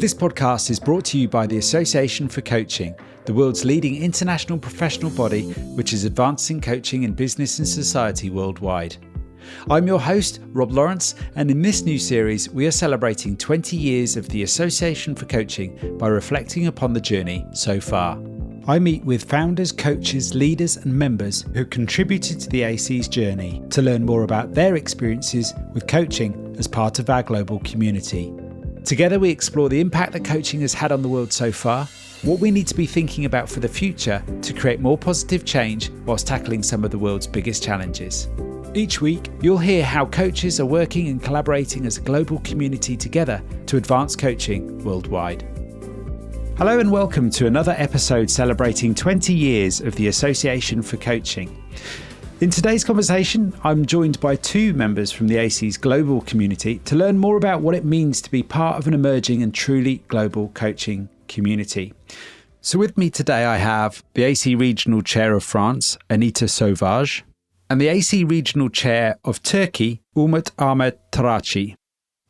This podcast is brought to you by the Association for Coaching, the world's leading international professional body which is advancing coaching in business and society worldwide. I'm your host, Rob Lawrence, and in this new series we are celebrating 20 years of the Association for Coaching by reflecting upon the journey so far. I meet with founders, coaches, leaders and members who contributed to the AC's journey to learn more about their experiences with coaching as part of our global community. Together we explore the impact that coaching has had on the world so far, what we need to be thinking about for the future to create more positive change whilst tackling some of the world's biggest challenges. Each week, you'll hear how coaches are working and collaborating as a global community together to advance coaching worldwide. Hello and welcome to another episode celebrating 20 years of the Association for Coaching. In today's conversation, I'm joined by two members from the AC's global community to learn more about what it means to be part of an emerging and truly global coaching community. So with me today, I have the AC Regional Chair of France, Anita Sauvage, and the AC Regional Chair of Turkey, Umut Ahmet Tarakci.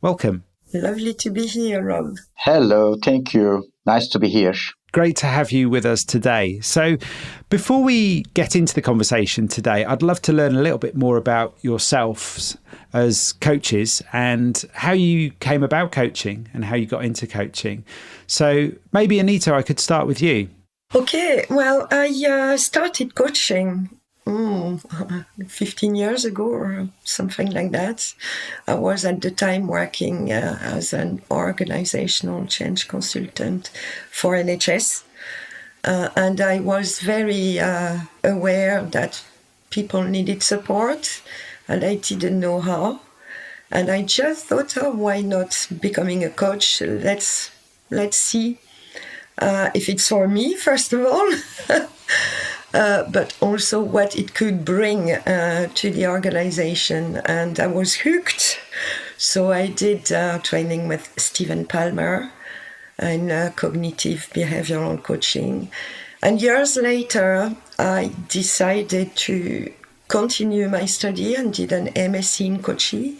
Welcome. Lovely to be here, Rob. Hello, thank you. Nice to be here. Great to have you with us today. So before we get into the conversation today, I'd love to learn a little bit more about yourselves as coaches and how you came about coaching and how you got into coaching. So maybe, Anita, I could start with you. Okay, well, I started coaching 15 years ago or something like that. I was at the time working as an organizational change consultant for NHS. And I was very aware that people needed support and I didn't know how. And I just thought, why not becoming a coach? Let's see if it's for me, first of all. But also what it could bring to the organization. And I was hooked. So I did training with Stephen Palmer in cognitive behavioral coaching. And years later, I decided to continue my study and did an MSc in coaching.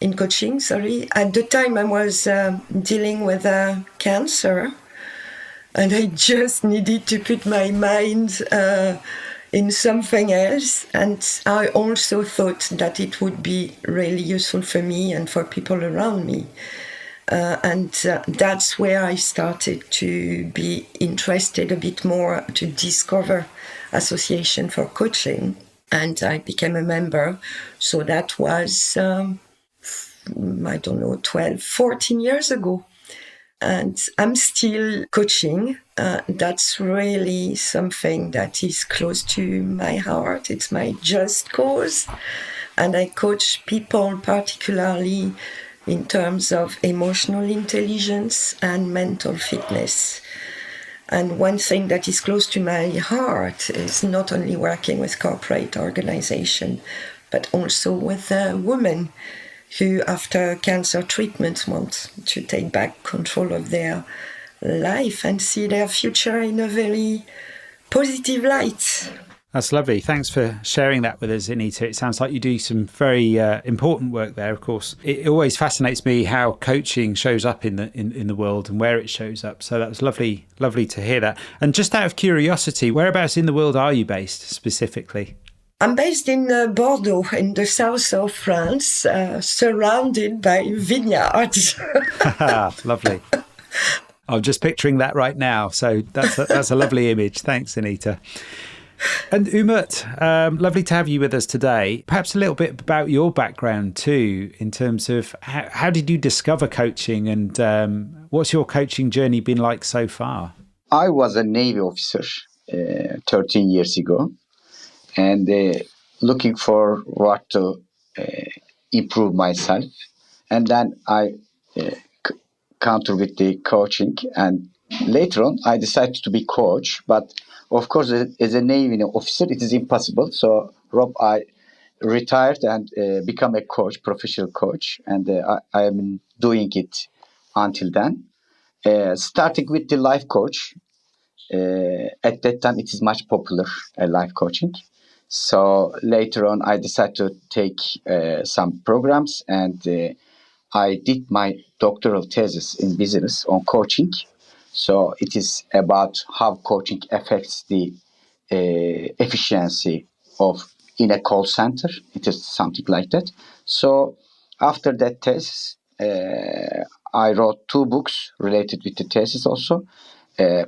At the time, I was dealing with cancer. And I just needed to put my mind in something else. And I also thought that it would be really useful for me and for people around me. And that's where I started to be interested a bit more to discover Association for Coaching. And I became a member. So that was, 12, 14 years ago. And I'm still coaching. That's really something that is close to my heart. It's my just cause. And I coach people particularly in terms of emotional intelligence and mental fitness. And one thing that is close to my heart is not only working with corporate organizations, but also with women who, after cancer treatment, want to take back control of their life and see their future in a very positive light. That's lovely. Thanks for sharing that with us, Anita. It sounds like you do some very important work there, of course. It always fascinates me how coaching shows up in the world and where it shows up. So that was lovely to hear that. And just out of curiosity, whereabouts in the world are you based specifically? I'm based in Bordeaux, in the south of France, surrounded by vineyards. Lovely. I'm just picturing that right now. So that's a lovely image. Thanks, Anita. And Umut, lovely to have you with us today. Perhaps a little bit about your background too, in terms of how did you discover coaching and what's your coaching journey been like so far? I was a Navy officer 13 years ago. And looking for what to improve myself. And then I counter with the coaching. And later on, I decided to be coach. But of course, as a Navy officer, it is impossible. So, Rob, I retired and become a coach, professional coach. And I am doing it until then. Starting with the life coach. At that time, it is much popular, life coaching. So later on, I decided to take some programs and I did my doctoral thesis in business on coaching. So it is about how coaching affects the efficiency of in a call center. It is something like that. So after that thesis, I wrote 2 books related with the thesis also.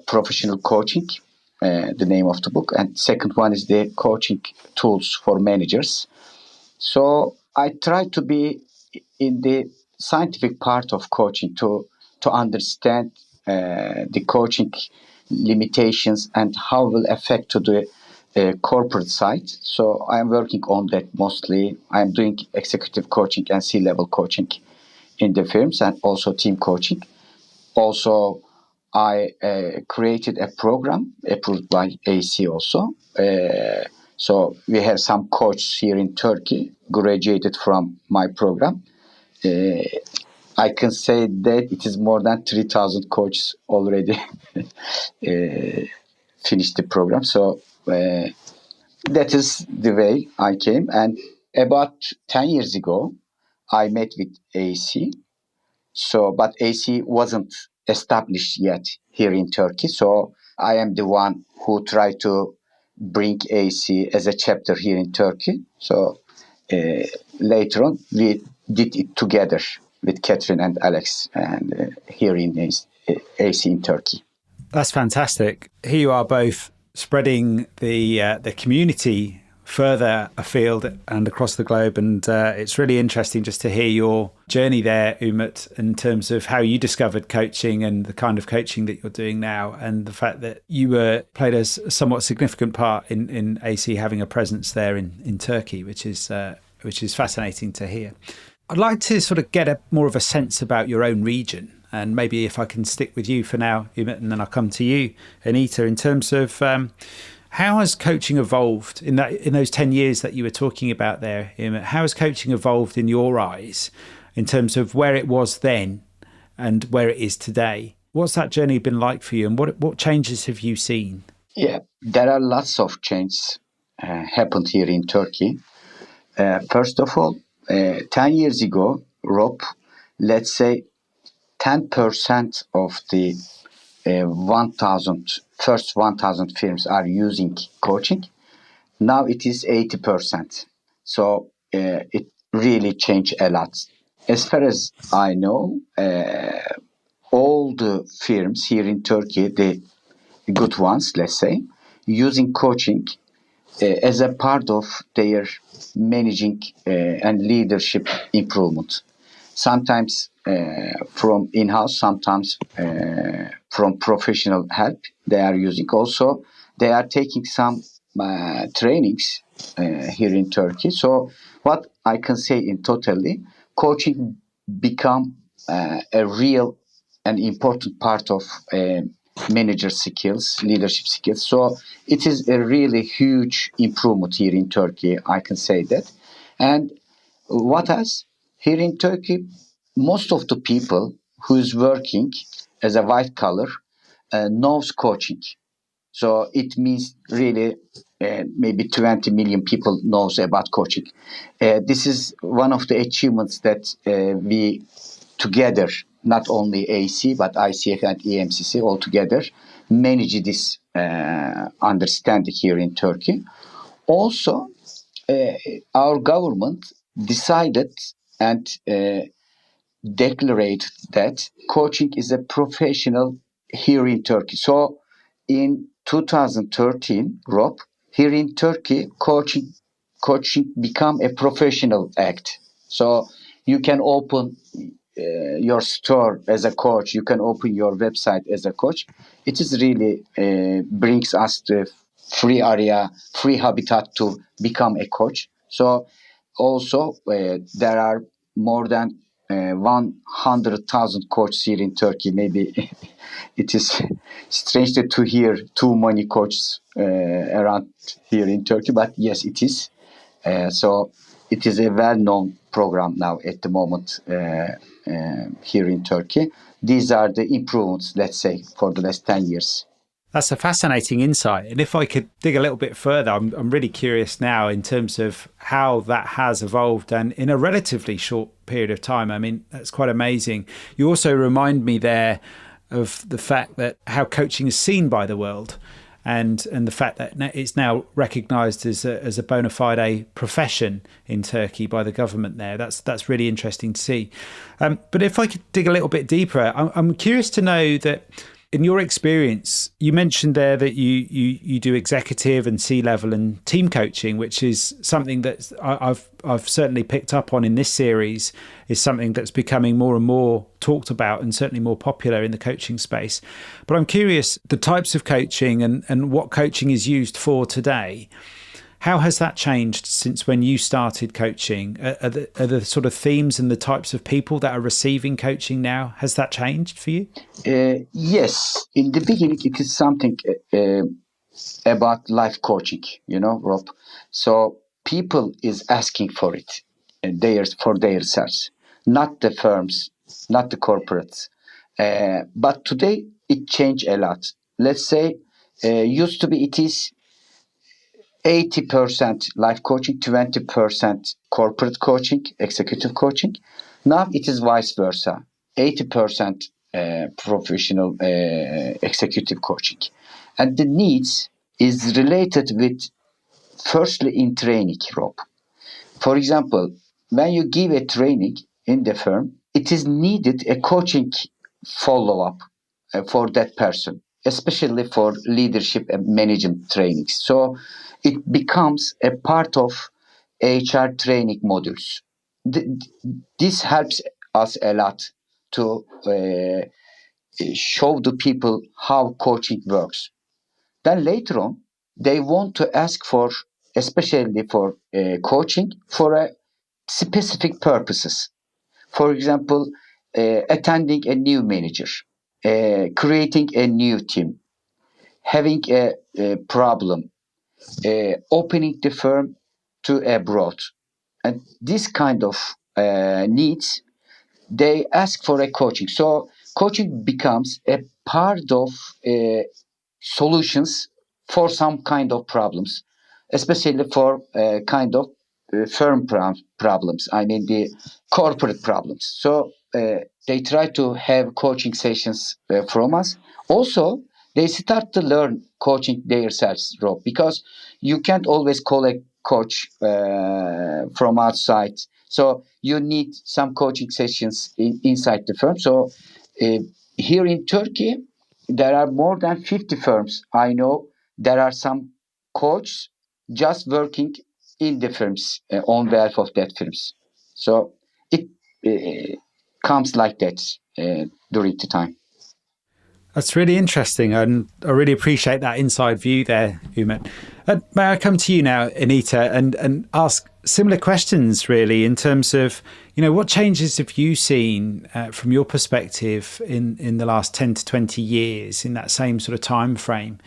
Professional coaching, the name of the book, and second one is the coaching tools for managers. So I try to be in the scientific part of coaching to understand the coaching limitations and how it will affect to the corporate side. So I'm working on that mostly. I'm doing executive coaching and C-level coaching in the firms and also team coaching. Also, I created a program approved by AC also. So we have some coaches here in Turkey graduated from my program. I can say that it is more than 3,000 coaches already finished the program. So that is the way I came. And about 10 years ago, I met with AC. So, but AC wasn't established yet here in Turkey. So I am the one who tried to bring AC as a chapter here in Turkey. So later on, we did it together with Catherine and Alex and here in AC in Turkey. That's fantastic. Here you are both spreading the community further afield and across the globe. And it's really interesting just to hear your journey there, Umut, in terms of how you discovered coaching and the kind of coaching that you're doing now, and the fact that you played a somewhat significant part in AC having a presence there in Turkey, which is fascinating to hear. I'd like to sort of get more of a sense about your own region. And maybe if I can stick with you for now, Umut, and then I'll come to you, Anita, in terms of how has coaching evolved in those 10 years that you were talking about there, Umut? How has coaching evolved in your eyes in terms of where it was then and where it is today? What's that journey been like for you, and what changes have you seen? Yeah, there are lots of changes happened here in Turkey. First of all, 10 years ago, Rob, let's say 10% of the 1,000 firms are using coaching. Now it is 80%. So it really changed a lot. As far as I know, all the firms here in Turkey, the good ones, let's say, using coaching as a part of their managing and leadership improvement. Sometimes from in-house, sometimes from professional help they are using. Also, they are taking some trainings here in Turkey. So what I can say in totally, coaching become a real and important part of manager skills, leadership skills. So it is a really huge improvement here in Turkey, I can say that. And what else? Here in Turkey, most of the people who is working as a white collar knows coaching. So it means really maybe 20 million people knows about coaching. This is one of the achievements that we together, not only AC but ICF and EMCC all together, manage this understanding here in Turkey. Also, our government decided and declared that coaching is a professional here in Turkey. So in 2013, Rob, here in Turkey, coaching become a professional act. So you can open your store as a coach. You can open your website as a coach. It is really brings us the free area, free habitat to become a coach. So also there are more than 100,000 coaches here in Turkey. Maybe it is strange to hear too many coaches around here in Turkey, but yes, it is. So it is a well-known program now at the moment here in Turkey. These are the improvements, let's say, for the last 10 years. That's a fascinating insight. And if I could dig a little bit further, I'm really curious now in terms of how that has evolved and in a relatively short period of time. I mean, that's quite amazing. You also remind me there of the fact that how coaching is seen by the world, and the fact that it's now recognised as a bona fide profession in Turkey by the government there. That's really interesting to see. But if I could dig a little bit deeper, I'm curious to know that in your experience, you mentioned there that you do executive and C-level and team coaching, which is something that I've certainly picked up on in this series, is something that's becoming more and more talked about and certainly more popular in the coaching space. But I'm curious, the types of coaching and what coaching is used for today, how has that changed since when you started coaching? Are the sort of themes and the types of people that are receiving coaching now, has that changed for you? Yes. In the beginning, it is something about life coaching, Rob. So people is asking for it, for themselves, not the firms, not the corporates. But today, it changed a lot. Let's say, used to be it is 80% life coaching, 20% corporate coaching, executive coaching. Now it is vice versa, 80% professional executive coaching. And the needs is related with, firstly, in training, Rob. For example, when you give a training in the firm, it is needed a coaching follow-up for that person, especially for leadership and management trainings. So it becomes a part of HR training modules. This helps us a lot to show the people how coaching works. Then later on, they want to ask for, especially for coaching, for specific purposes. For example, attending a new manager, creating a new team, having a problem, opening the firm to abroad. And this kind of needs, they ask for a coaching. So coaching becomes a part of solutions for some kind of problems, especially for kind of firm problems. I mean the corporate problems. So they try to have coaching sessions from us. Also, they start to learn coaching themselves, Rob, because you can't always call a coach from outside. So you need some coaching sessions inside the firm. So here in Turkey, there are more than 50 firms. I know there are some coaches just working in the firms on behalf of that firms. So it comes like that during the time. That's really interesting, and I really appreciate that inside view there, Umut. May I come to you now, Anita, and ask similar questions, really, in terms of, what changes have you seen from your perspective in the last 10 to 20 years in that same sort of time frame,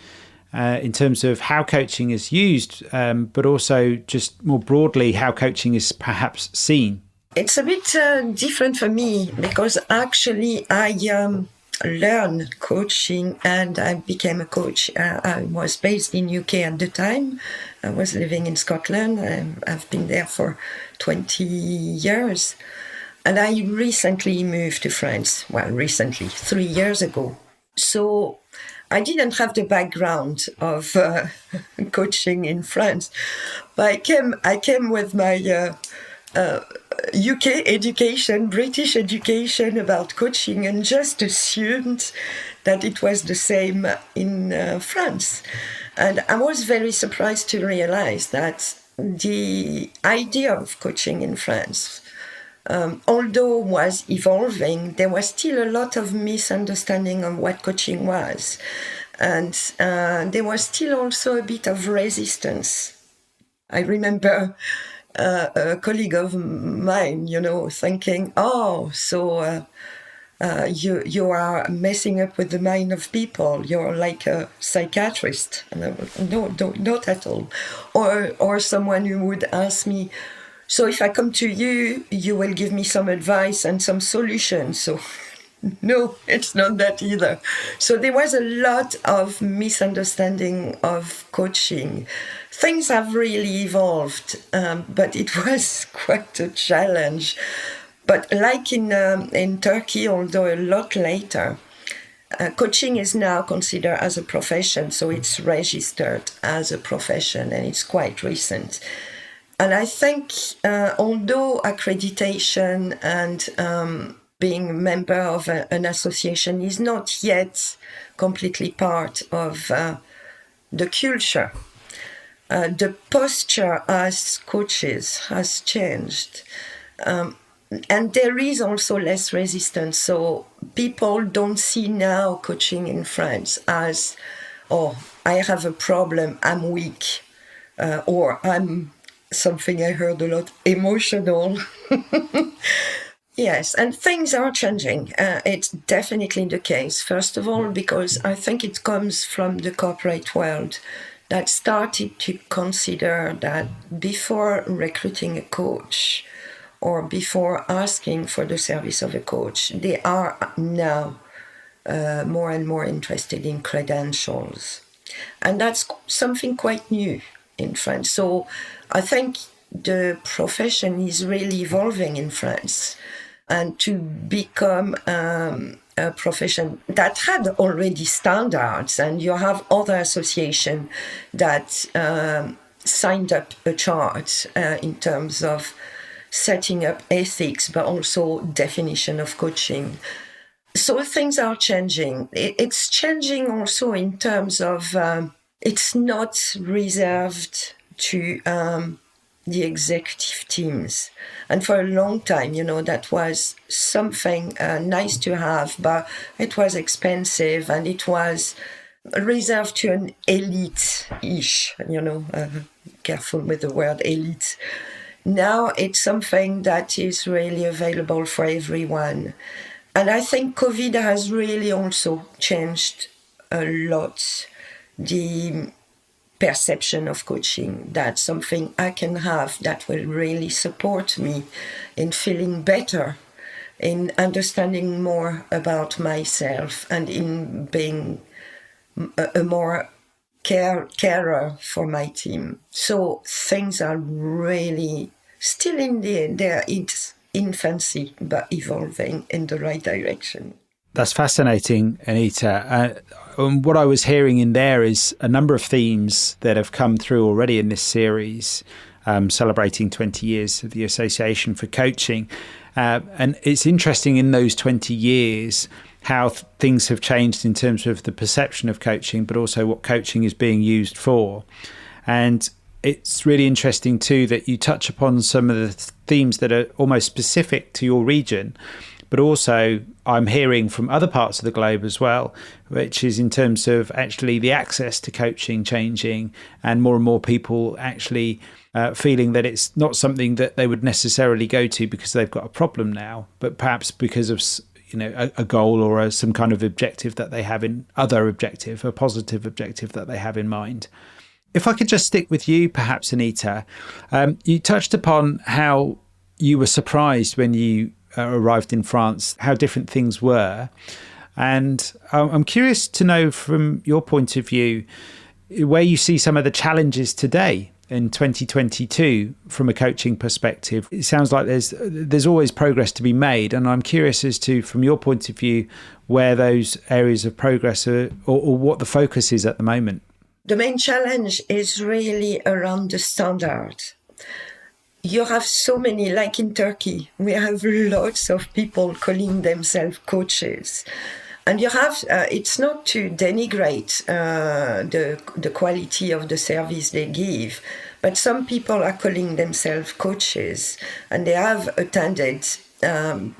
in terms of how coaching is used, but also just more broadly, how coaching is perhaps seen? It's a bit different for me because actually I learned coaching and I became a coach. I was based in UK at the time. I was living in Scotland. I've been there for 20 years. And I recently moved to France. Well, recently, 3 years ago. So I didn't have the background of coaching in France. But I came with my UK education, British education about coaching, and just assumed that it was the same in France. And I was very surprised to realize that the idea of coaching in France, although was evolving, there was still a lot of misunderstanding of what coaching was. And there was still also a bit of resistance. I remember a colleague of mine, thinking, you are messing up with the mind of people. You're like a psychiatrist. And I would, no, not at all. Or someone who would ask me, so if I come to you, you will give me some advice and some solutions. So no, it's not that either. So there was a lot of misunderstanding of coaching. Things have really evolved, but it was quite a challenge. But like in Turkey, although a lot later, coaching is now considered as a profession, so it's registered as a profession, and it's quite recent. And I think although accreditation and being a member of an association is not yet completely part of the culture, the posture as coaches has changed. And there is also less resistance. So people don't see now coaching in France as, oh, I have a problem, I'm weak, or I'm something I heard a lot, emotional. Yes, and things are changing. It's definitely the case. First of all, because I think it comes from the corporate world that started to consider that before recruiting a coach, or before asking for the service of a coach, they are now more and more interested in credentials. And that's something quite new in France. So I think the profession is really evolving in France, and to become a profession that had already standards, and you have other associations that signed up a chart in terms of setting up ethics, but also definition of coaching. So things are changing. It's changing also in terms of it's not reserved to the executive teams. And for a long time, that was something nice to have, but it was expensive and it was reserved to an elite-ish, careful with the word elite. Now it's something that is really available for everyone. And I think COVID has really also changed a lot the perception of coaching. That's something I can have that will really support me in feeling better, in understanding more about myself, and in being a more carer for my team. So things are really still in their infancy, but evolving in the right direction. That's fascinating, Anita. What I was hearing in there is a number of themes that have come through already in this series, celebrating 20 years of the Association for Coaching. And it's interesting in those 20 years how things have changed in terms of the perception of coaching, but also what coaching is being used for. And it's really interesting too that you touch upon some of the themes that are almost specific to your region, but also I'm hearing from other parts of the globe as well, which is in terms of actually the access to coaching changing, and more people actually feeling that it's not something that they would necessarily go to because they've got a problem now, but perhaps because of a goal or some kind of objective that they have a positive objective that they have in mind. If I could just stick with you, perhaps, Anita, you touched upon how you were surprised when you arrived in France, how different things were. And I'm curious to know from your point of view, where you see some of the challenges today in 2022 from a coaching perspective. It sounds like there's always progress to be made, and I'm curious as to, from your point of view, where those areas of progress are, or what the focus is at the moment. The main challenge is really around the standard. You have so many, like in Turkey, we have lots of people calling themselves coaches. And you have, it's not to denigrate the quality of the service they give, but some people are calling themselves coaches, and they have attended 10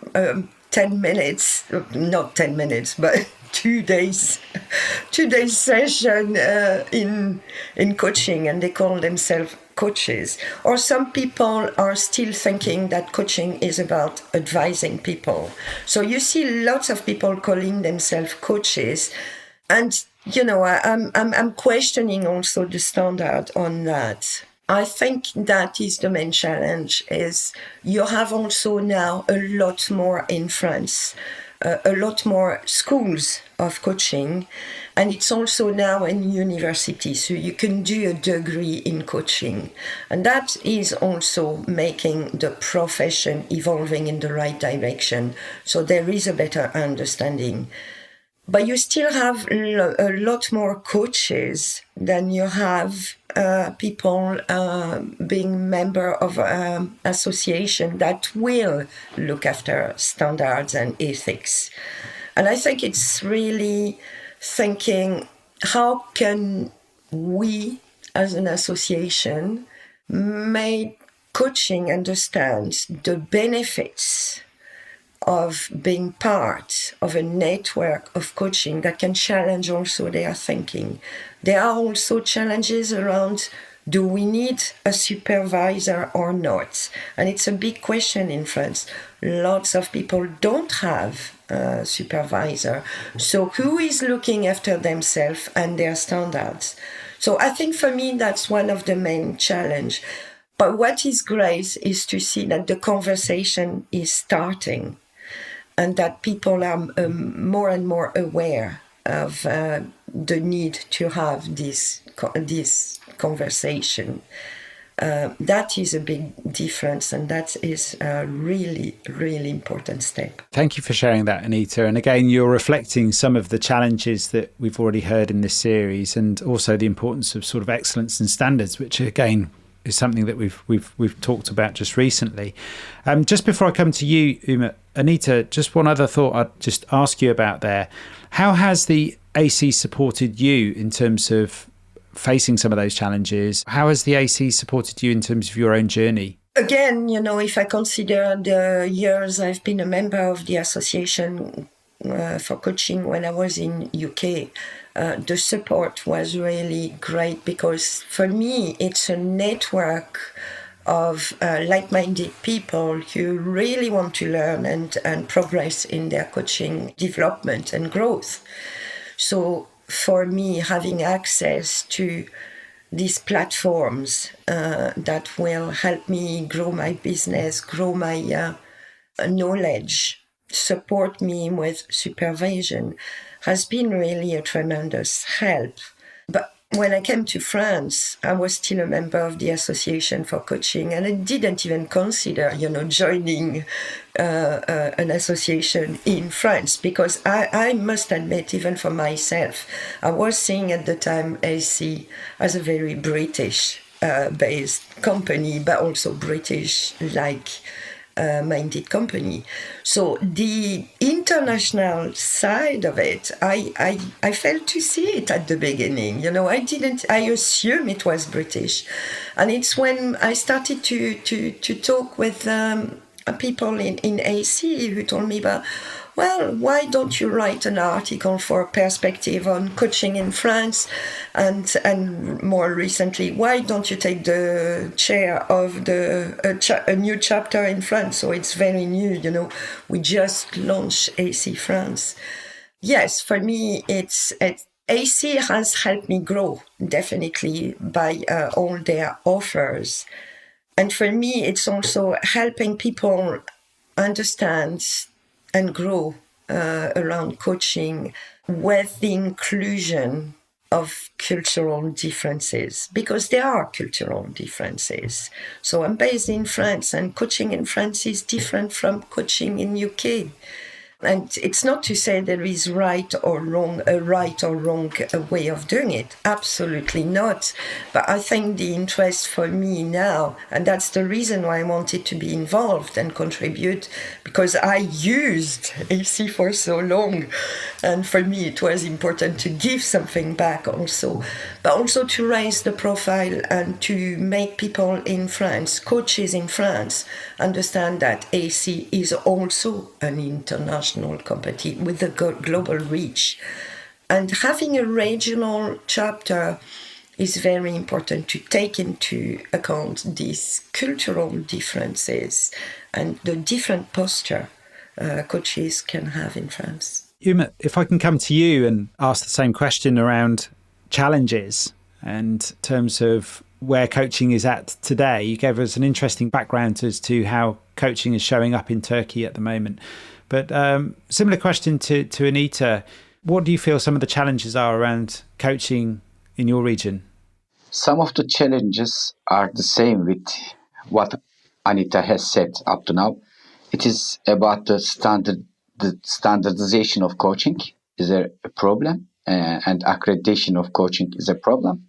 minutes, not 10 minutes, but 2 days session in coaching, and they call themselves coaches. Or some people are still thinking that coaching is about advising people. So you see lots of people calling themselves coaches, and I'm questioning also the standard on that. I think that is the main challenge. Is you have also now a lot more in France a lot more schools of coaching, and it's also now in university, so you can do a degree in coaching, and that is also making the profession evolving in the right direction, so there is a better understanding. But you still have a lot more coaches than you have people being member of an association that will look after standards and ethics. And I think it's really thinking, how can we as an association make coaching understand the benefits of being part of a network of coaching that can challenge also their thinking. There are also challenges around, do we need a supervisor or not? And it's a big question in France. Lots of people don't have a supervisor. So who is looking after themselves and their standards? So I think for me, that's one of the main challenges. But what is great is to see that the conversation is starting, and that people are more and more aware of the need to have this conversation. That is a big difference, and that is a really, really important step. Thank you for sharing that, Anita. And again, you're reflecting some of the challenges that we've already heard in this series, and also the importance of sort of excellence and standards, which again is something that we've talked about just recently. Just before I come to you, Umut, Anita, just one other thought I'd just ask you about there. How has the AC supported you in terms of facing some of those challenges? How has the AC supported you in terms of your own journey? Again, if I consider the years I've been a member of the association for coaching when I was in UK, the support was really great, because for me it's a network of like-minded people who really want to learn and progress in their coaching development and growth. So for me, having access to these platforms that will help me grow my business, grow my knowledge, support me with supervision, has been really a tremendous help. But when I came to France, I was still a member of the Association for Coaching, and I didn't even consider, joining an association in France, because I must admit, even for myself, I was seeing at the time AC as a very British-based company, but also British-like minded company. So the international side of it, I failed to see it at the beginning. I assumed it was British. And it's when I started to talk with people in AC who told me about, well, why don't you write an article for Perspective on coaching in France? And more recently, why don't you take the chair of a new chapter in France? So it's very new, we just launched AC France. Yes, for me, it's AC has helped me grow, definitely, by all their offers. And for me, it's also helping people understand and grow around coaching with the inclusion of cultural differences, because there are cultural differences. So I'm based in France, and coaching in France is different from coaching in UK. And it's not to say there is a right or wrong way of doing it. Absolutely not. But I think the interest for me now, and that's the reason why I wanted to be involved and contribute, because I used AC for so long. And for me, it was important to give something back also, but also to raise the profile and to make people in France, coaches in France, understand that AC is also an international company with a global reach. And having a regional chapter is very important to take into account these cultural differences and the different posture coaches can have in France. Umut, if I can come to you and ask the same question around challenges and in terms of where coaching is at today. You gave us an interesting background as to how coaching is showing up in Turkey at the moment. But similar question to Anita. What do you feel some of the challenges are around coaching in your region? Some of the challenges are the same with what Anita has said up to now. It is about the standardization of coaching is a problem, and accreditation of coaching is a problem,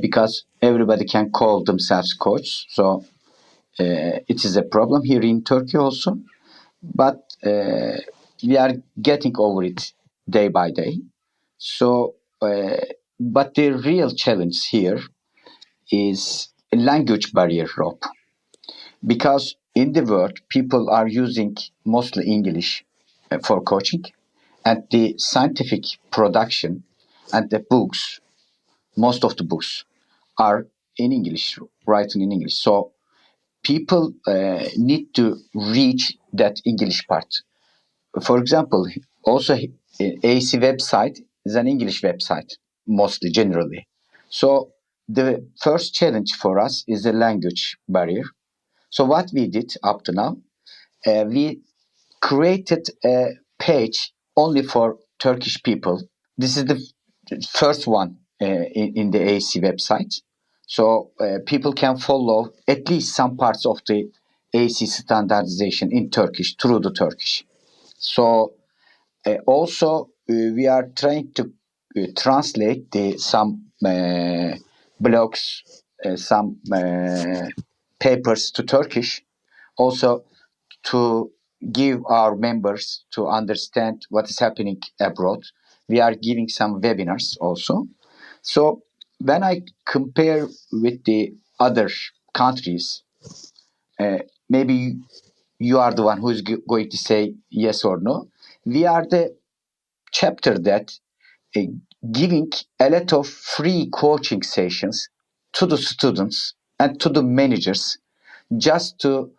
because everybody can call themselves coach. So it is a problem here in Turkey also, but we are getting over it day by day. So, but the real challenge here is a language barrier, Rob, because in the world people are using mostly English for coaching, and the scientific production and the books, most of the books are in English, written in English. So people need to reach that English part. For example, also AC website is an English website, mostly generally. So the first challenge for us is the language barrier. So what we did up to now, we created a page only for Turkish people. This is the first one in the AC website. So people can follow at least some parts of the AC standardization in Turkish through the Turkish. So also we are trying to translate some blogs, some papers to Turkish, also to give our members to understand what is happening abroad. We are giving some webinars also. So when I compare with the other countries, maybe you are the one who is going to say yes or no. We are the chapter that uh, giving a lot of free coaching sessions to the students and to the managers, just to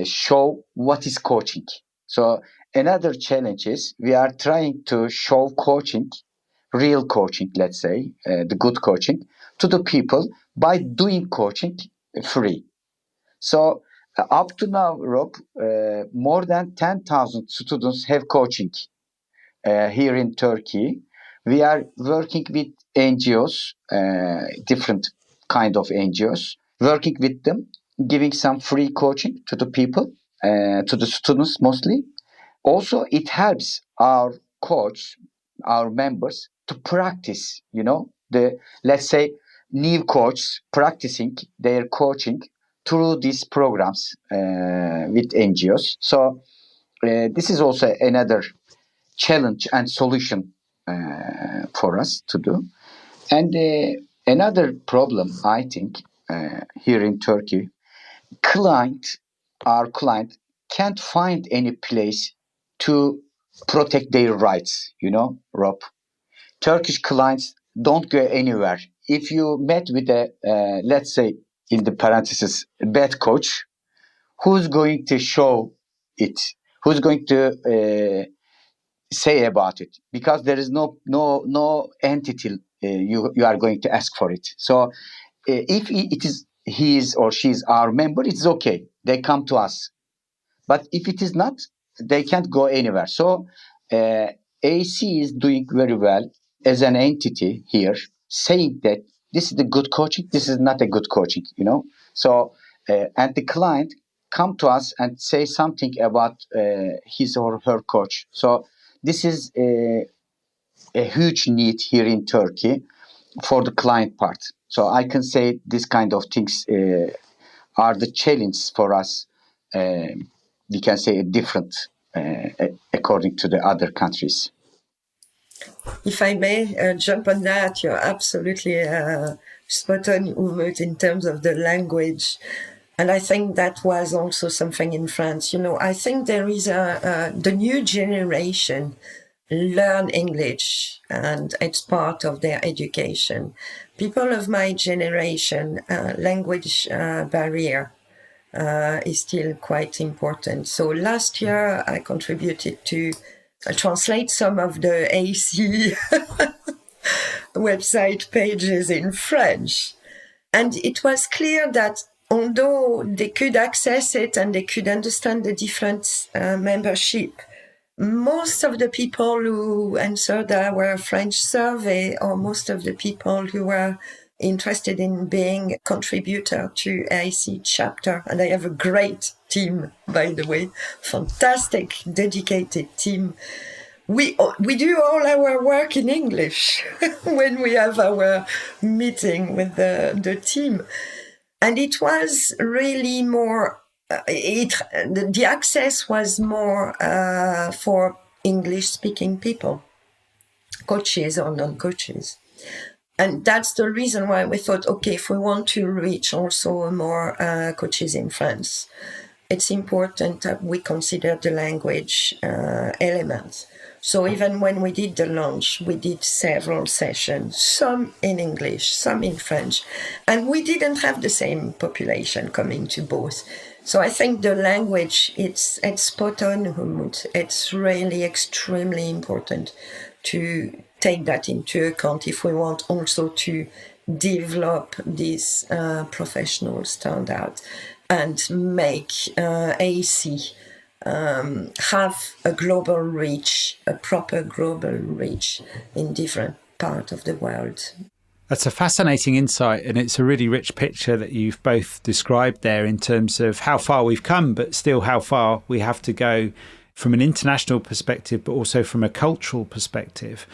show what is coaching. So another challenge is we are trying to show coaching, real coaching, let's say, the good coaching, to the people by doing coaching free. So up to now, Rob, more than 10,000 students have coaching here in Turkey. We are working with NGOs, different kind of NGOs, working with them, giving some free coaching to the people, to the students mostly. Also, it helps our coach, our members to practice, the, let's say, new coaches practicing their coaching through these programs with NGOs. So this is also another challenge and solution for us to do. And another problem, I think, here in Turkey, our client can't find any place to protect their rights, Rob. Turkish clients don't go anywhere. If you met with a, let's say, in the parentheses, bad coach, who's going to show it? Who's going to say about it? Because there is no entity you are going to ask for it. So if it is his or she's our member, it's okay. They come to us. But if it is not, they can't go anywhere. So AC is doing very well as an entity here, saying that this is the good coaching, this is not a good coaching, So and the client come to us and say something about his or her coach. So this is a huge need here in Turkey for the client part. So I can say this kind of things are the challenge for us. We can say different according to the other countries. If I may jump on that, you're absolutely spot on, Umut, in terms of the language. And I think that was also something in France. I think there is the new generation learn English, and it's part of their education. People of my generation, language barrier is still quite important. So last year I contributed to translate some of the AC website pages in French. And it was clear that although they could access it and they could understand the different membership, most of the people who answered our French survey, or most of the people who were interested in being a contributor to AIC chapter, and I have a great team, by the way, fantastic, dedicated team. We do all our work in English when we have our meeting with the team. And it was really more, the access was more for English-speaking people, coaches or non-coaches. And that's the reason why we thought, okay, if we want to reach also more coaches in France, it's important that we consider the language element. So even when we did the launch, we did several sessions, some in English, some in French, and we didn't have the same population coming to both. So I think the language, it's spot on, Umut. It's really extremely important to take that into account if we want also to develop this professional standard and make AAC have a global reach, a proper global reach in different parts of the world. That's a fascinating insight, and it's a really rich picture that you've both described there in terms of how far we've come, but still how far we have to go from an international perspective, but also from a cultural perspective.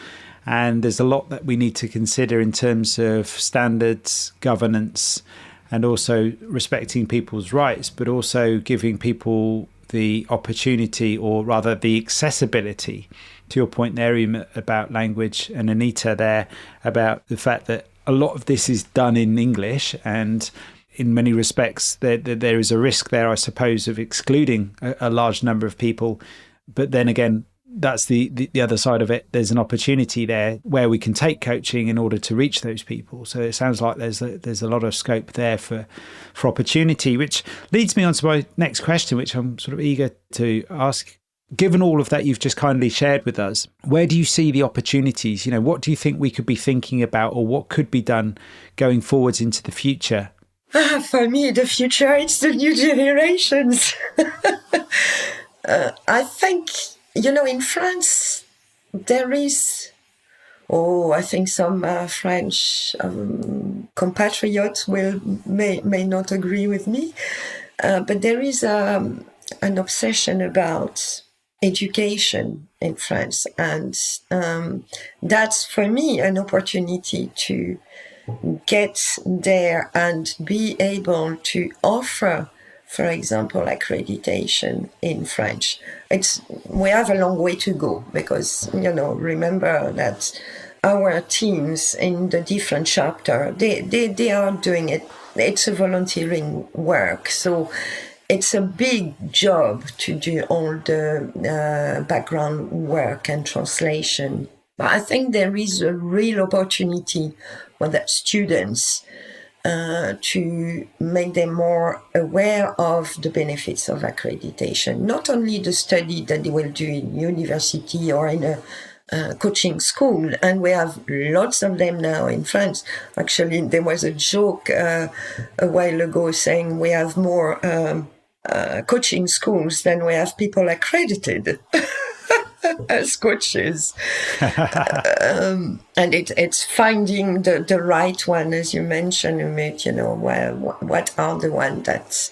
And there's a lot that we need to consider in terms of standards, governance, and also respecting people's rights, but also giving people the opportunity, or rather the accessibility, to your point there about language, and Anita there about the fact that a lot of this is done in English, and in many respects there is a risk there, I suppose, of excluding a large number of people. But then again, that's the other side of it. There's an opportunity there where we can take coaching in order to reach those people. So it sounds like there's a lot of scope there for opportunity, which leads me on to my next question, which I'm sort of eager to ask. Given all of that you've just kindly shared with us, where do you see the opportunities? What do you think we could be thinking about, or what could be done going forwards into the future? For me, the future, it's the new generations. I think, in France, there is, I think some French compatriots may not agree with me, but there is an obsession about education in France, and that's for me an opportunity to get there and be able to offer, for example, accreditation in French. We have a long way to go because, remember that our teams in the different chapter, they are doing it. It's a volunteering work. So it's a big job to do all the background work and translation. But I think there is a real opportunity for the students to make them more aware of the benefits of accreditation. Not only the study that they will do in university or in a coaching school, and we have lots of them now in France. Actually, there was a joke a while ago saying we have more coaching schools than we have people accredited as coaches. And it's finding the right one, as you mentioned, Umut, what are the ones that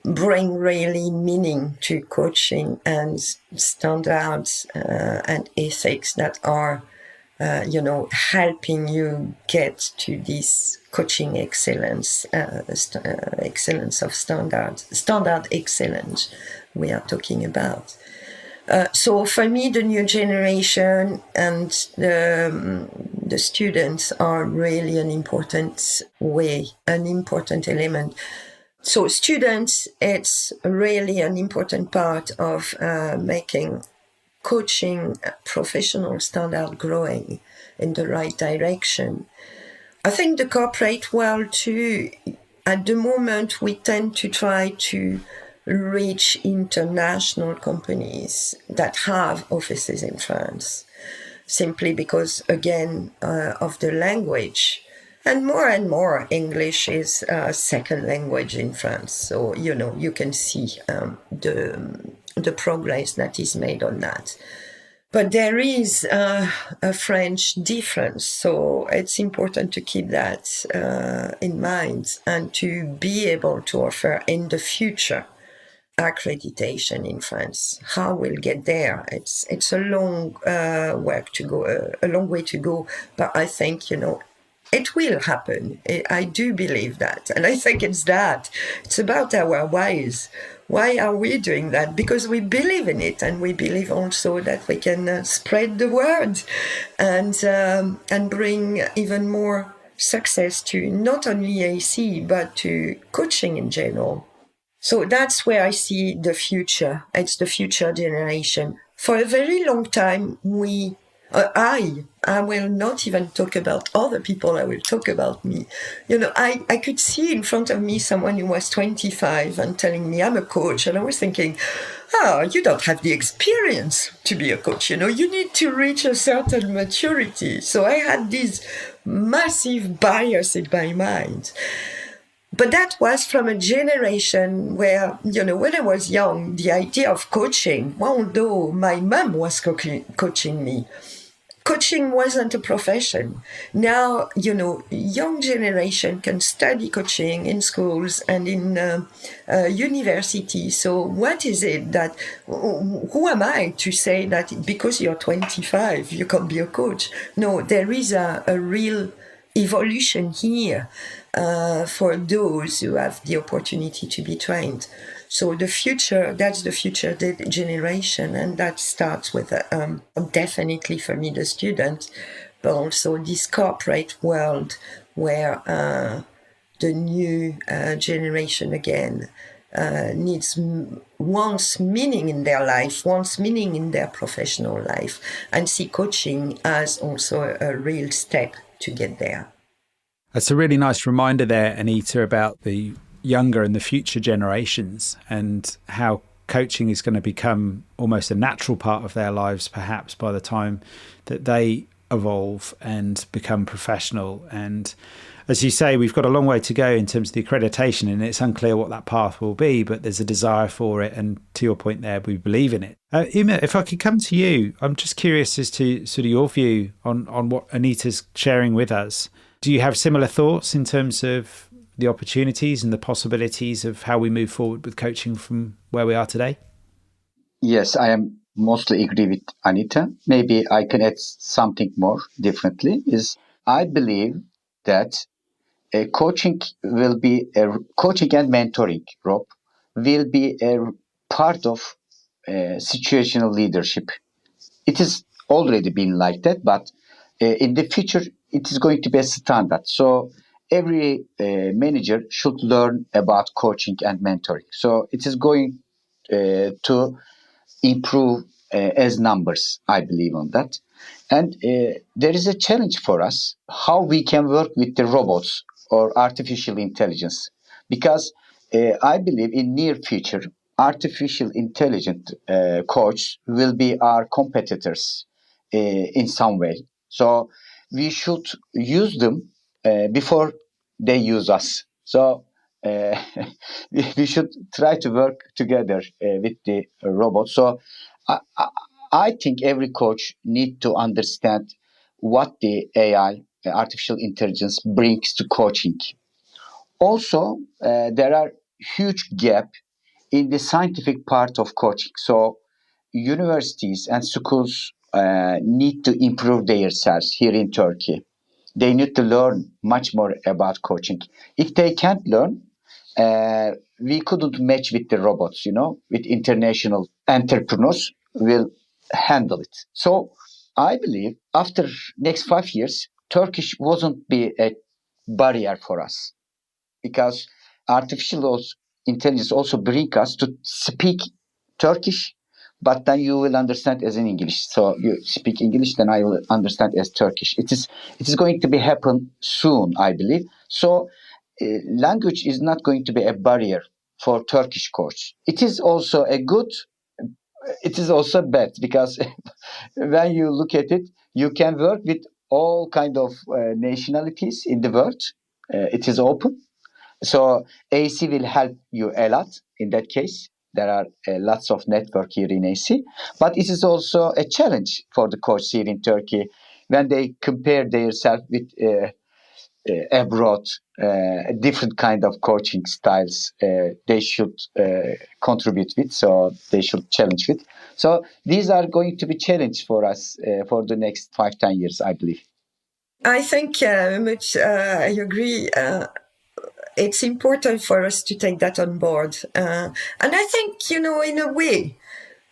bring really meaning to coaching and standards and ethics that are, helping you get to this coaching excellence, excellence of standard excellence we are talking about. So for me, the new generation and the students are really an important element. So students, it's really an important part of making coaching professional standard growing in the right direction. I think the corporate world too, at the moment, we tend to try to reach international companies that have offices in France, simply because, again, of the language. And more English is a second language in France. So, you can see the progress that is made on that. But there is a French difference, so it's important to keep that in mind and to be able to offer in the future accreditation in France. How we'll get there? It's a long work to go, a long way to go. But I think it will happen. I do believe that, and I think it's that. It's about our whys. Why are we doing that? Because we believe in it, and we believe also that we can spread the word and bring even more success to not only AC but to coaching in general. So that's where I see the future. It's the future generation. For a very long time, I will not even talk about other people. I will talk about me. I could see in front of me someone who was 25 and telling me I'm a coach. And I was thinking, you don't have the experience to be a coach. You need to reach a certain maturity. So I had this massive bias in my mind. But that was from a generation where, when I was young, the idea of coaching, although my mom was coaching me, coaching wasn't a profession. Now, young generation can study coaching in schools and in university. So what is it that, who am I to say that because you're 25, you can be a coach? No, there is a real evolution here for those who have the opportunity to be trained. So that's the future generation, and that starts with definitely for me the student, but also this corporate world where the new generation again wants meaning in their life, wants meaning in their professional life, and see coaching as also a real step to get there. That's a really nice reminder there, Anita, about the younger and the future generations and how coaching is going to become almost a natural part of their lives, perhaps by the time that they evolve and become professional. And as you say, we've got a long way to go in terms of the accreditation, and it's unclear what that path will be, but there's a desire for it. And to your point there, we believe in it. Umut, if I could come to you, I'm just curious as to sort of your view on what Anita's sharing with us. Do you have similar thoughts in terms of the opportunities and the possibilities of how we move forward with coaching from where we are today? Yes, I am mostly agree with Anita. Maybe I can add something more differently. I believe that coaching and mentoring, Rob, will be a part of situational leadership. It has already been like that, but in the future, it is going to be a standard. So every manager should learn about coaching and mentoring. So it is going to improve as numbers, I believe on that. And there is a challenge for us how we can work with the robots or artificial intelligence, because I believe in near future artificial intelligent coach will be our competitors in some way. So we should use them before they use us. So uh, we should try to work together with the robot. So I think every coach need to understand what the AI, artificial intelligence, brings to coaching. Also, there are huge gap in the scientific part of coaching. So universities and schools need to improve themselves here in Turkey. They need to learn much more about coaching. If they can't learn, we couldn't match with the robots, with international entrepreneurs will handle it. So I believe after next 5 years, Turkish wasn't be a barrier for us, because artificial intelligence also bring us to speak Turkish, but then you will understand as in English. So you speak English, then I will understand as Turkish. It is going to be happen soon, I believe. So language is not going to be a barrier for Turkish coach. It is also it is also bad, because when you look at it, you can work with all kind of nationalities in the world. It is open. So AC will help you a lot in that case. There are lots of network here in AC, but it is also a challenge for the coaches here in Turkey when they compare themselves with abroad, different kind of coaching styles they should contribute with, so they should challenge with. So these are going to be challenge for us for the next 5-10 years, I believe. I think, Umut, I agree. It's important for us to take that on board. And I think, in a way,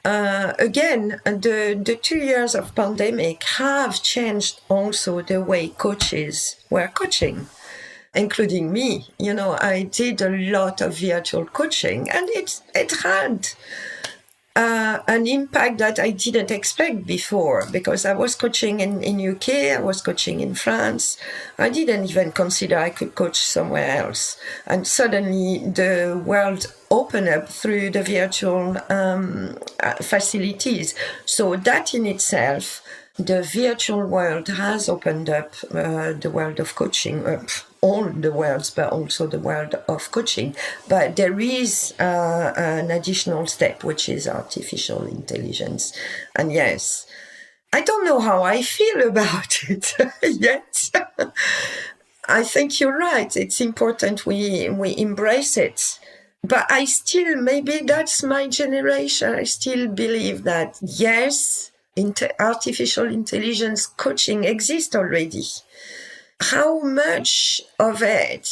again, the 2 years of pandemic have changed also the way coaches were coaching, including me. I did a lot of virtual coaching, and it had an impact that I didn't expect before, because I was coaching in UK, I was coaching in France. I didn't even consider I could coach somewhere else. And suddenly the world opened up through the virtual facilities. So that in itself, the virtual world has opened up the world of coaching, all the worlds, but also the world of coaching. But there is an additional step, which is artificial intelligence. And yes, I don't know how I feel about it yet. I think you're right. It's important we embrace it. But I still, maybe that's my generation, I still believe that, yes, artificial intelligence coaching exists already. How much of it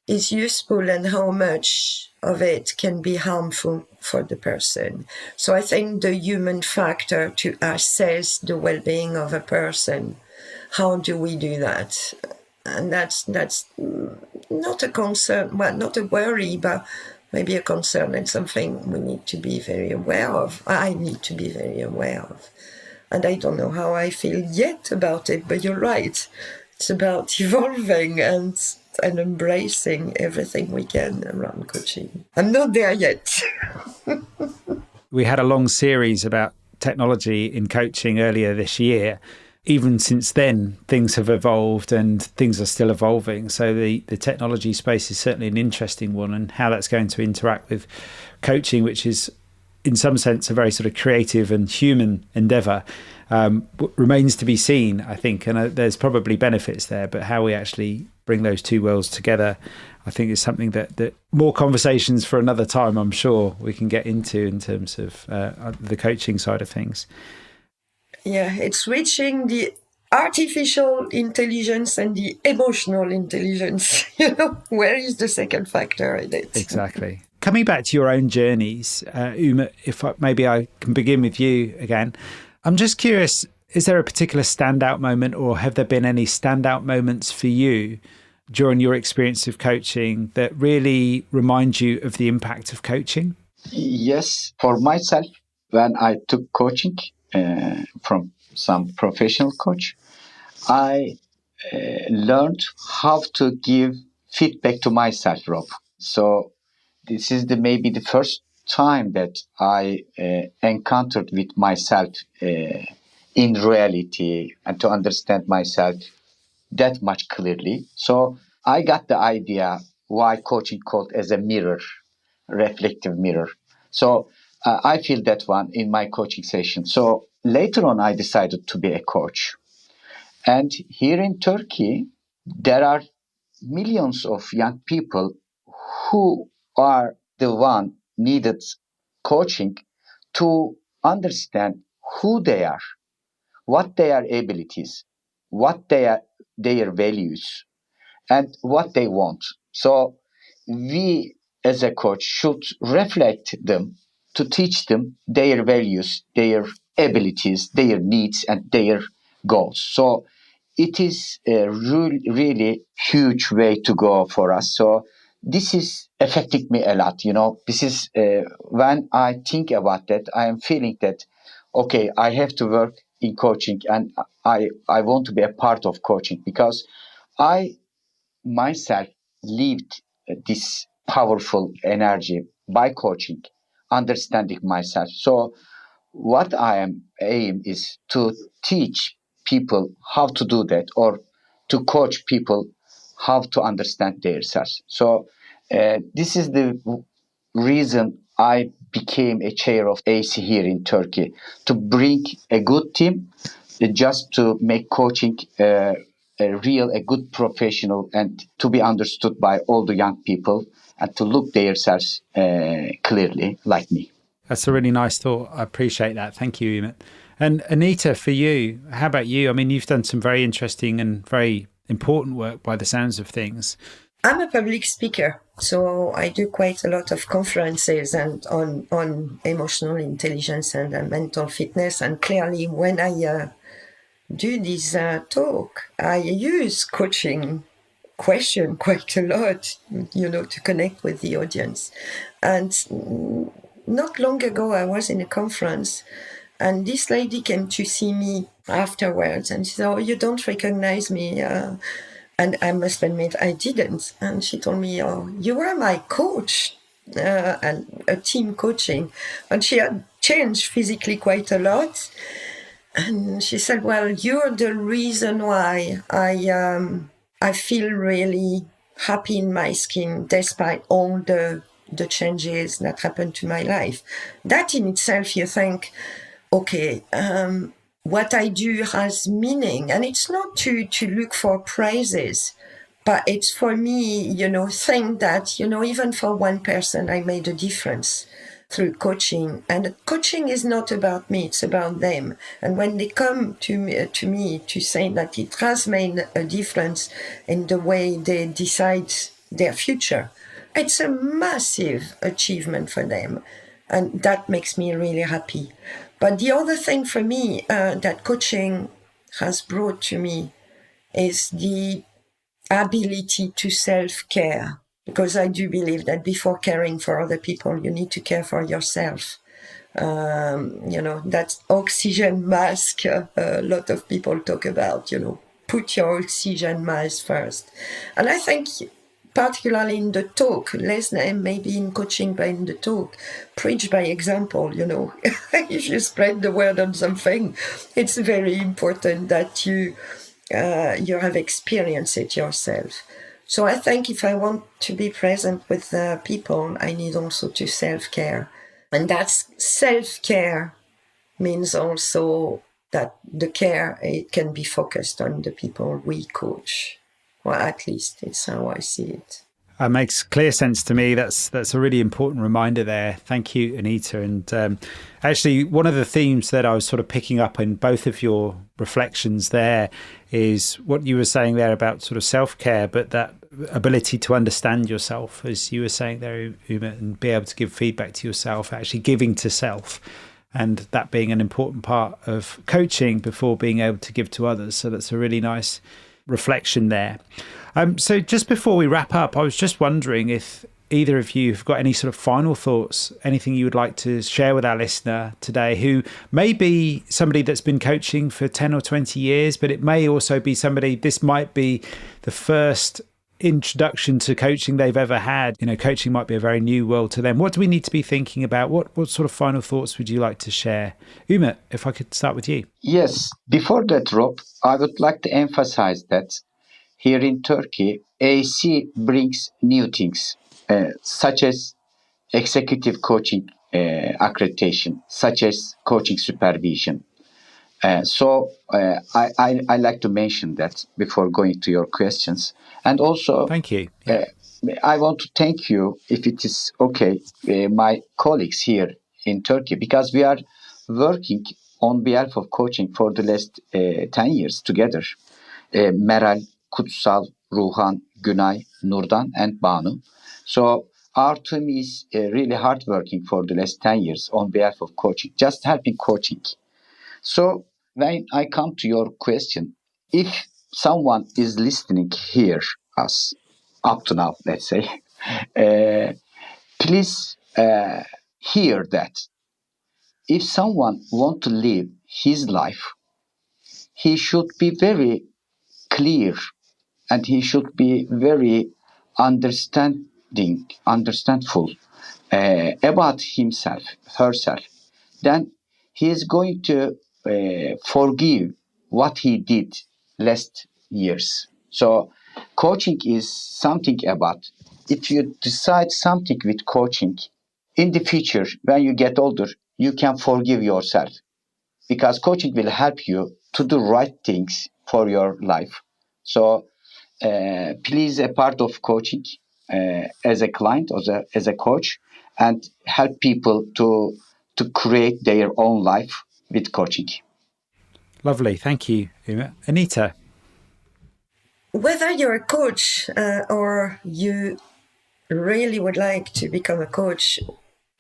is useful and how much of it can be harmful for the person? So I think the human factor to assess the well-being of a person, how do we do that? And that's not a concern, well, not a worry, but maybe a concern and something we need to be very aware of. I need to be very aware of. And I don't know how I feel yet about it, but you're right. It's about evolving and embracing everything we can around coaching. I'm not there yet. We had a long series about technology in coaching earlier this year. Even since then, things have evolved and things are still evolving. So the technology space is certainly an interesting one, and how that's going to interact with coaching, which is in some sense a very sort of creative and human endeavour, remains to be seen, I think. And there's probably benefits there, but how we actually bring those two worlds together, I think, is something that more conversations for another time, I'm sure, we can get into in terms of the coaching side of things. Yeah, it's reaching the artificial intelligence and the emotional intelligence. Where is the second factor in it? Exactly. Coming back to your own journeys, Umut, maybe I can begin with you again. I'm just curious, is there a particular standout moment, or have there been any standout moments for you during your experience of coaching that really remind you of the impact of coaching? Yes, for myself, when I took coaching from some professional coach, I learned how to give feedback to myself, Rob. So this is maybe the first time that I encountered with myself in reality, and to understand myself that much clearly. So I got the idea why coaching called as a mirror, reflective mirror. So I feel that one in my coaching session. So later on, I decided to be a coach. And here in Turkey, there are millions of young people who are the one needed coaching to understand who they are, what their abilities, what their values, and what they want. So we as a coach should reflect them to teach them their values, their abilities, their needs, and their goals. So it is a really huge way to go for us. So this is affecting me a lot. This is when I think about that, I am feeling that, okay, I have to work in coaching, and I want to be a part of coaching, because I myself lived this powerful energy by coaching, understanding myself. So what I am aim is to teach people how to do that, or to coach people how to understand themselves. So this is the reason I became a chair of AC here in Turkey, to bring a good team, just to make coaching a good professional, and to be understood by all the young people, and to look themselves clearly like me. That's a really nice thought. I appreciate that. Thank you, Umut. And Anita, for you, how about you? I mean, you've done some very interesting and very important work by the sounds of things. I'm a public speaker, so I do quite a lot of conferences and on emotional intelligence and mental fitness. And clearly, when I do this talk, I use coaching question quite a lot, to connect with the audience. And not long ago, I was in a conference, and this lady came to see me afterwards, and she said, "Oh, you don't recognize me." And I must admit, I didn't. And she told me, "Oh, you were my coach," and a team coaching. And she had changed physically quite a lot. And she said, "Well, you're the reason why I feel really happy in my skin despite all the changes that happened to my life." That in itself, you think, okay, what I do has meaning. And it's not to look for praises, but it's for me, think that, even for one person, I made a difference through coaching. And coaching is not about me, it's about them. And when they come to me to say that it has made a difference in the way they decide their future, it's a massive achievement for them. And that makes me really happy. But the other thing for me that coaching has brought to me is the ability to self-care. Because I do believe that before caring for other people, you need to care for yourself. That oxygen mask a lot of people talk about, put your oxygen mask first. And I think particularly in the talk, less than maybe in coaching, but in the talk, preach by example, If you spread the word on something, it's very important that you have experienced it yourself. So I think if I want to be present with people, I need also to self-care. And that's self-care means also that the care, it can be focused on the people we coach. Well, at least it's how I see it. It makes clear sense to me. That's a really important reminder there. Thank you, Anita. And actually, one of the themes that I was sort of picking up in both of your reflections there is what you were saying there about sort of self-care, but that ability to understand yourself, as you were saying there, Umut, and be able to give feedback to yourself, actually giving to self, and that being an important part of coaching before being able to give to others. So that's a really nice reflection there. So just before we wrap up, I was just wondering if either of you have got any sort of final thoughts, anything you would like to share with our listener today, who may be somebody that's been coaching for 10 or 20 years, but it may also be somebody, this might be the first introduction to coaching they've ever had. Coaching might be a very new world to them. What do we need to be thinking about? What sort of final thoughts would you like to share? Umut, if I could start with you. Yes, before that, Rob, I would like to emphasize that here in Turkey, AC brings new things, such as executive coaching accreditation, such as coaching supervision. So I like to mention that before going to your questions. And also, thank you. I want to thank you, if it is okay, my colleagues here in Turkey, because we are working on behalf of coaching for the last 10 years together. Meral, Kutsal, Ruhan, Günay, Nurdan, and Banu. So our team is really hard working for the last 10 years on behalf of coaching, just helping coaching. So when I come to your question, if someone is listening here, us up to now, let's say, please hear that if someone want to live his life, he should be very clear, and he should be very understandful about himself, herself. Then he is going to forgive what he did last years. So coaching is something about, if you decide something with coaching, in the future, when you get older, you can forgive yourself, because coaching will help you to do right things for your life. So please a part of coaching as a client or as a coach, and help people to create their own life with coaching. Lovely. Thank you, Umut. Anita? Whether you're a coach or you really would like to become a coach,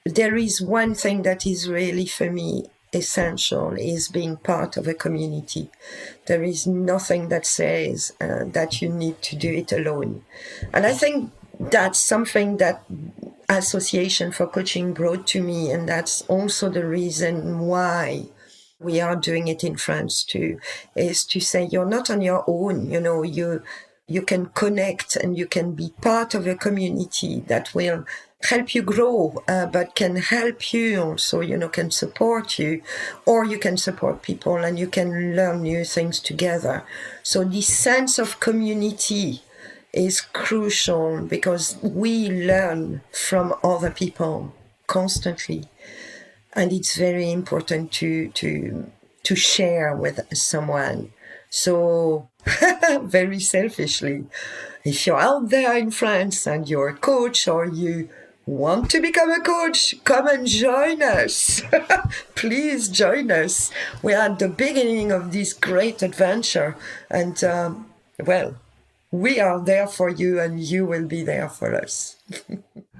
there is one thing that is really, for me, essential, is being part of a community. There is nothing that says that you need to do it alone. And I think that's something that Association for Coaching brought to me, and that's also the reason why we are doing it in France too, is to say you're not on your own. You can connect and you can be part of a community that will help you grow, but can help you also, can support you, or you can support people and you can learn new things together. So this sense of community is crucial, because we learn from other people constantly. And it's very important to share with someone. So, very selfishly, if you're out there in France and you're a coach or you want to become a coach, come and join us. Please join us. We're at the beginning of this great adventure. And, we are there for you and you will be there for us.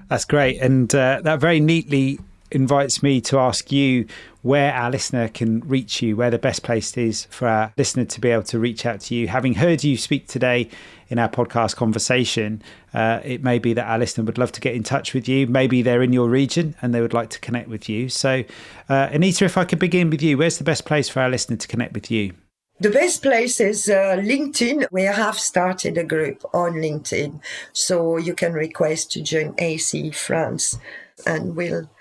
That's great. And that very neatly invites me to ask you where our listener can reach you, where the best place is for our listener to be able to reach out to you. Having heard you speak today in our podcast conversation, it may be that our listener would love to get in touch with you. Maybe they're in your region and they would like to connect with you. So, Anita, if I could begin with you, where's the best place for our listener to connect with you? The best place is LinkedIn. We have started a group on LinkedIn, so you can request to join AC France and we'll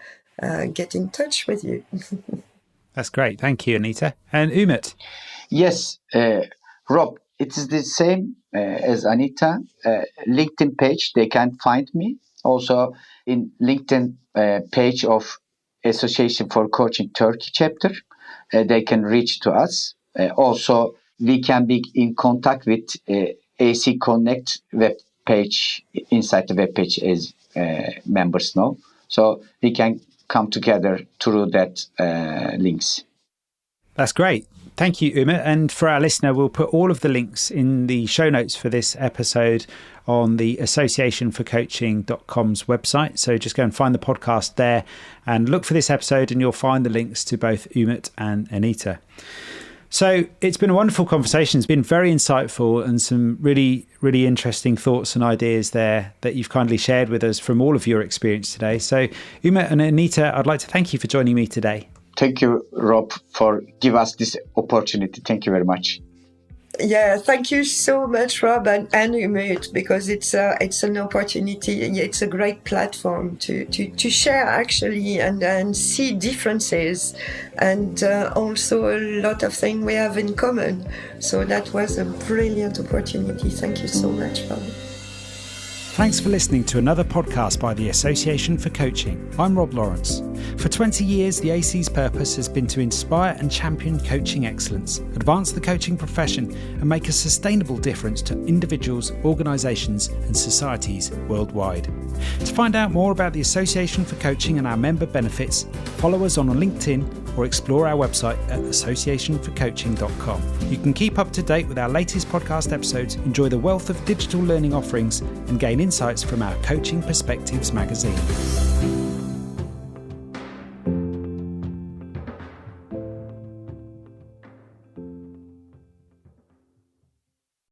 get in touch with you. That's great. Thank you, Anita. And Umut? Yes, Rob, it is the same as Anita. LinkedIn page, they can find me. Also in LinkedIn page of Association for Coaching Turkey chapter, they can reach to us. Also, we can be in contact with AC Connect web page, inside the web page, as members know. So we can come together through that links. That's great. Thank you, Umut. And for our listener, we'll put all of the links in the show notes for this episode on the associationforcoaching.com's website. So just go and find the podcast there and look for this episode and you'll find the links to both Umut and Anita. So it's been a wonderful conversation. It's been very insightful and some really, really interesting thoughts and ideas there that you've kindly shared with us from all of your experience today. So Umut and Anita, I'd like to thank you for joining me today. Thank you, Rob, for giving us this opportunity. Thank you very much. Yeah, thank you so much, Rob and Umut, because it's an opportunity. It's a great platform to share actually and see differences and also a lot of things we have in common. So that was a brilliant opportunity. Thank you so much, Rob. Thanks for listening to another podcast by the Association for Coaching. I'm Rob Lawrence. For 20 years, the AC's purpose has been to inspire and champion coaching excellence, advance the coaching profession, and make a sustainable difference to individuals, organisations, and societies worldwide. To find out more about the Association for Coaching and our member benefits, follow us on LinkedIn or explore our website at associationforcoaching.com. You can keep up to date with our latest podcast episodes, enjoy the wealth of digital learning offerings, and gain insights from our Coaching Perspectives magazine.